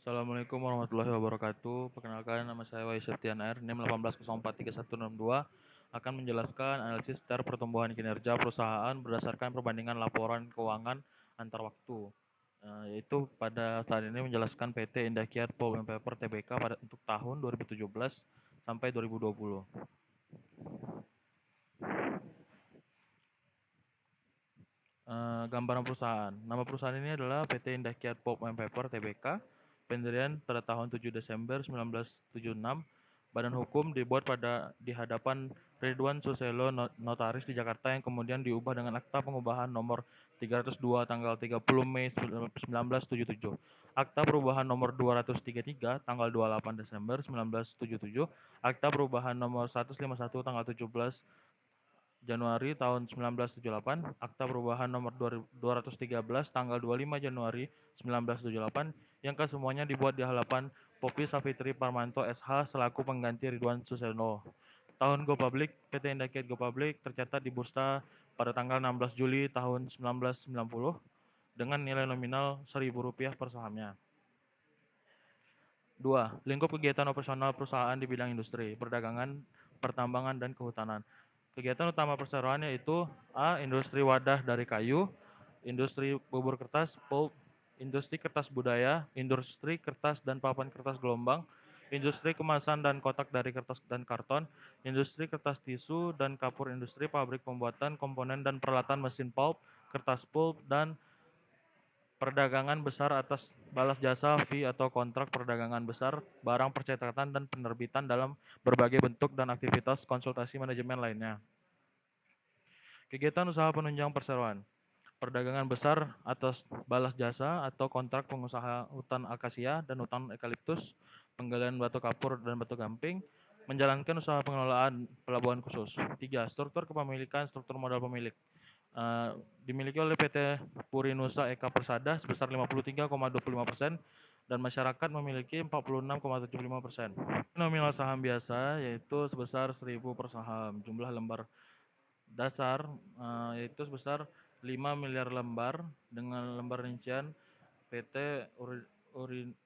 Assalamualaikum warahmatullahi wabarakatuh. Perkenalkan, nama saya Wahyu Septian R, NIM 18043162, akan menjelaskan analisis secara pertumbuhan kinerja perusahaan berdasarkan perbandingan laporan keuangan antar waktu. Yaitu pada saat ini menjelaskan PT Indah Kiat Pulp and Paper Tbk untuk tahun 2017 sampai 2020. Gambaran perusahaan. Nama perusahaan ini adalah PT Indah Kiat Pulp and Paper Tbk. Pendirian pada tahun 7 Desember 1976. Badan hukum dibuat di hadapan Ridwan Suselo, notaris di Jakarta, yang kemudian diubah dengan Akta Pengubahan Nomor 302 tanggal 30 Mei 1977. Akta Perubahan Nomor 233 tanggal 28 Desember 1977. Akta Perubahan Nomor 151 tanggal 17 Januari tahun 1978, Akta Perubahan Nomor 213 tanggal 25 Januari 1978, yang kesemuanya dibuat di hadapan Poppy Savitri Parmanto SH selaku pengganti Ridwan Suseno. Tahun go public, PT Indah Kiat Go Public tercatat di bursa pada tanggal 16 Juli tahun 1990 dengan nilai nominal Rp1.000 per sahamnya. 2. Lingkup kegiatan operasional perusahaan di bidang industri, perdagangan, pertambangan, dan kehutanan. Kegiatan utama perseroan yaitu A. Industri wadah dari kayu, industri bubur kertas, pulp, industri kertas budaya, industri kertas dan papan kertas gelombang, industri kemasan dan kotak dari kertas dan karton, industri kertas tisu dan kapur, industri pabrik pembuatan komponen dan peralatan mesin pulp, kertas pulp, dan perdagangan besar atas balas jasa, fee atau kontrak perdagangan besar, barang percetakan dan penerbitan dalam berbagai bentuk, dan aktivitas konsultasi manajemen lainnya. Kegiatan usaha penunjang perseroan. Perdagangan besar atas balas jasa atau kontrak pengusaha hutan akasia dan hutan eukaliptus, penggalian batu kapur dan batu gamping, menjalankan usaha pengelolaan pelabuhan khusus. 3. Struktur kepemilikan, struktur modal pemilik. Dimiliki oleh PT Purinusa Eka Persada sebesar 53,25% dan masyarakat memiliki 46,75%. Nominal saham biasa yaitu sebesar 1.000 per saham. Jumlah lembar dasar yaitu sebesar 5 miliar lembar dengan lembar rincian PT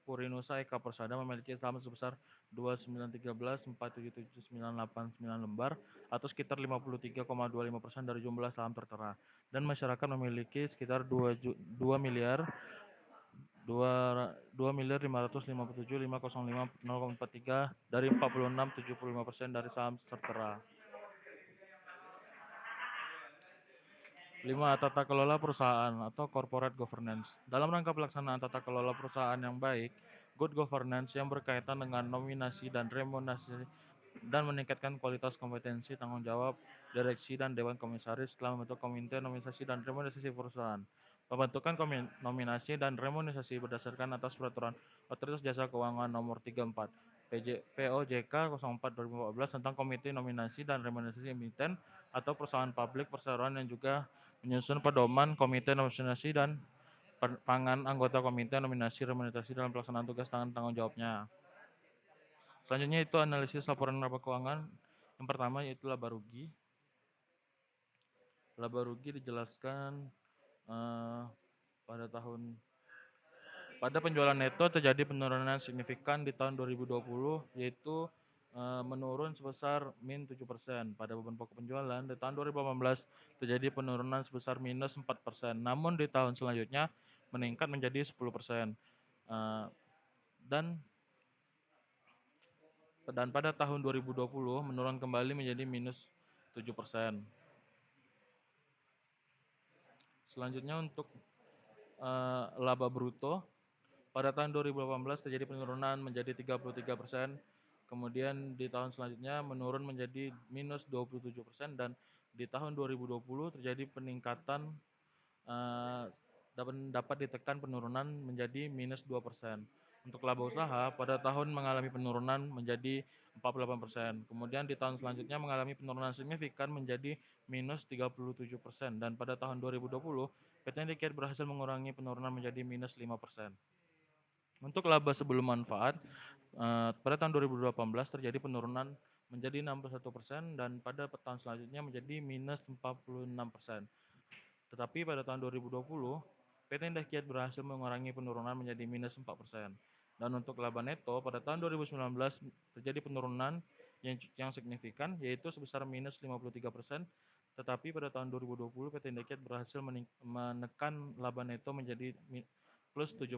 Purinusa Eka Persada memiliki saham sebesar 2913.477.989 lembar atau sekitar 53,25% dari jumlah saham tertera, dan masyarakat memiliki sekitar 2.557.505.043 dari 46,75% dari saham tertera. 5. Tata kelola perusahaan atau corporate governance. Dalam rangka pelaksanaan tata kelola perusahaan yang baik, good governance yang berkaitan dengan nominasi dan remunerasi dan meningkatkan kualitas kompetensi tanggung jawab direksi dan dewan komisaris telah membentuk Komite Nominasi dan Remunerasi Perusahaan. Pembentukan nominasi dan remunerasi berdasarkan atas Peraturan Otoritas Jasa Keuangan Nomor 34 POJK 04/2014 tentang Komite Nominasi dan Remunerasi Emiten atau perusahaan publik perseroan, yang juga menyusun pedoman Komite Nominasi dan pangan anggota Komite Nominasi Remunerasi dalam pelaksanaan tugas dan tanggung jawabnya. Selanjutnya itu analisis laporan laba keuangan. Yang pertama yaitu laba rugi. Laba rugi dijelaskan pada penjualan neto terjadi penurunan signifikan di tahun 2020, yaitu menurun sebesar min 7%. Pada beban pokok penjualan di tahun 2018 terjadi penurunan sebesar minus 4%, namun di tahun selanjutnya meningkat menjadi 10%. Dan pada tahun 2020 menurun kembali menjadi minus 7%. Selanjutnya untuk laba bruto, pada tahun 2018 terjadi penurunan menjadi 33%, kemudian di tahun selanjutnya menurun menjadi minus 27%, dan di tahun 2020 terjadi peningkatan dapat ditekan penurunan menjadi minus 2%. Untuk laba usaha pada tahun mengalami penurunan menjadi 48%, kemudian di tahun selanjutnya mengalami penurunan signifikan menjadi minus 37%, dan pada tahun 2020 PT Indah Kiat berhasil mengurangi penurunan menjadi minus 5%. Untuk laba sebelum manfaat, pada tahun 2018 terjadi penurunan menjadi 61%, dan pada tahun selanjutnya menjadi minus 46%. Tetapi pada tahun 2020, PT Indah Kiat berhasil mengurangi penurunan menjadi minus 4%. Dan untuk laba neto pada tahun 2019 terjadi penurunan yang signifikan, yaitu sebesar minus 53%, tetapi pada tahun 2020 PT Indosiat berhasil menekan laba neto menjadi plus 7%.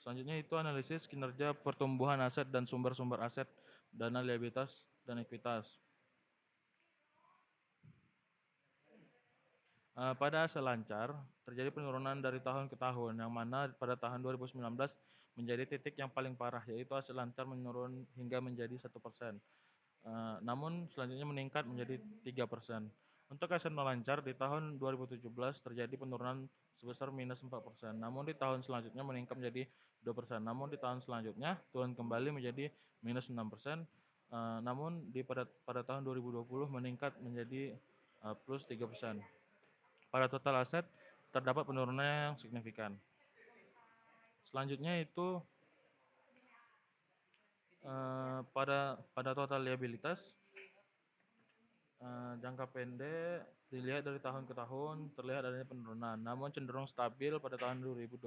Selanjutnya itu analisis kinerja pertumbuhan aset dan sumber-sumber aset, dana liabilitas, dan ekuitas. Pada aset lancar, terjadi penurunan dari tahun ke tahun, yang mana pada tahun 2019 menjadi titik yang paling parah, yaitu aset lancar menurun hingga menjadi 1%. Namun selanjutnya meningkat menjadi 3%. Untuk aset lancar di tahun 2017 terjadi penurunan sebesar minus 4%, namun di tahun selanjutnya meningkat menjadi 2%, namun di tahun selanjutnya turun kembali menjadi minus 6%, namun pada tahun 2020 meningkat menjadi plus 3%. Pada total aset terdapat penurunan yang signifikan. Selanjutnya itu pada total liabilitas, jangka pendek dilihat dari tahun ke tahun terlihat adanya penurunan, namun cenderung stabil pada tahun 2020.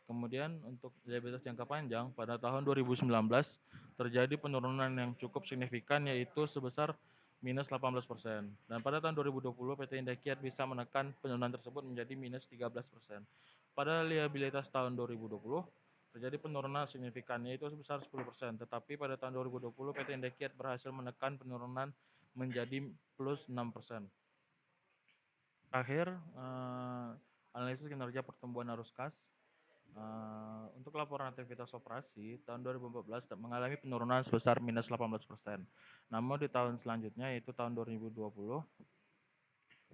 Kemudian untuk liabilitas jangka panjang pada tahun 2019 terjadi penurunan yang cukup signifikan, yaitu sebesar minus 18%. Dan pada tahun 2020 PT Indakiat bisa menekan penurunan tersebut menjadi minus 13%. Pada liabilitas tahun 2020 terjadi penurunan signifikan, yaitu sebesar 10%, tetapi pada tahun 2020 PT Indakiat berhasil menekan penurunan menjadi plus 6%. Terakhir, analisis kinerja pertumbuhan arus kas. Untuk laporan aktivitas operasi, tahun 2014 mengalami penurunan sebesar minus 18%. Namun di tahun selanjutnya, yaitu tahun 2020,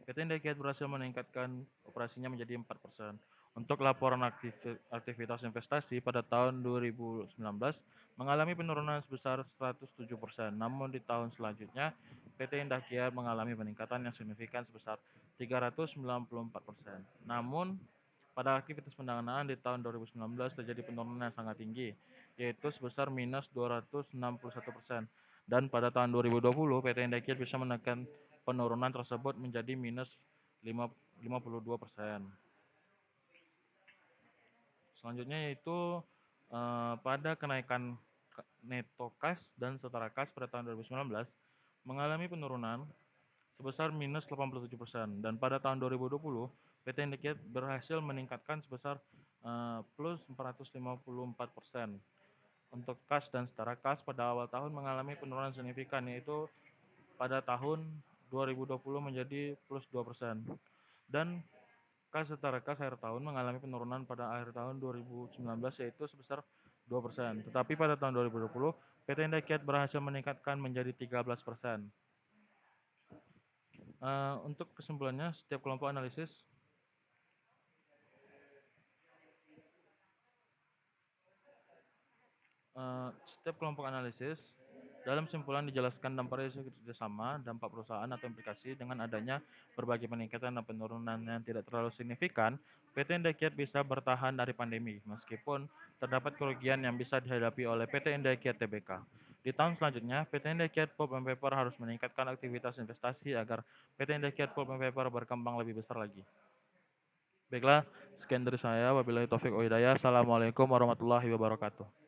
PT Indakiat berhasil meningkatkan operasinya menjadi 4%. Untuk laporan aktivitas investasi pada tahun 2019 mengalami penurunan sebesar 107%. Namun di tahun selanjutnya PT Indakiat mengalami peningkatan yang signifikan sebesar 394%. Namun pada aktivitas pendanaan di tahun 2019 terjadi penurunan yang sangat tinggi, yaitu sebesar minus 261%. Dan pada tahun 2020 PT Indakiat bisa menekan penurunan tersebut menjadi minus 52%. Selanjutnya yaitu pada kenaikan neto kas dan setara kas pada tahun 2019 mengalami penurunan sebesar minus 87%, dan pada tahun 2020 PT Indakiat berhasil meningkatkan sebesar plus 454%. Untuk kas dan setara kas pada awal tahun mengalami penurunan signifikan, yaitu pada tahun 2020 menjadi plus 2%, dan kas setara kas akhir tahun mengalami penurunan pada akhir tahun 2019, yaitu sebesar 2%. Tetapi pada tahun 2020, PT Indakiat berhasil meningkatkan menjadi 13%. Untuk kesimpulannya, setiap kelompok analisis dalam simpulan dijelaskan dampak risiko kerjasama, dampak perusahaan atau implikasi dengan adanya berbagai peningkatan dan penurunan yang tidak terlalu signifikan, PT Indakiat bisa bertahan dari pandemi, meskipun terdapat kerugian yang bisa dihadapi oleh PT Indakiat Tbk. Di tahun selanjutnya, PT Indakiat Pulp and Paper harus meningkatkan aktivitas investasi agar PT Indakiat Pulp and Paper berkembang lebih besar lagi. Baiklah, sekian dari saya. Wabillahi taufik wa hidayah. Assalamualaikum warahmatullahi wabarakatuh.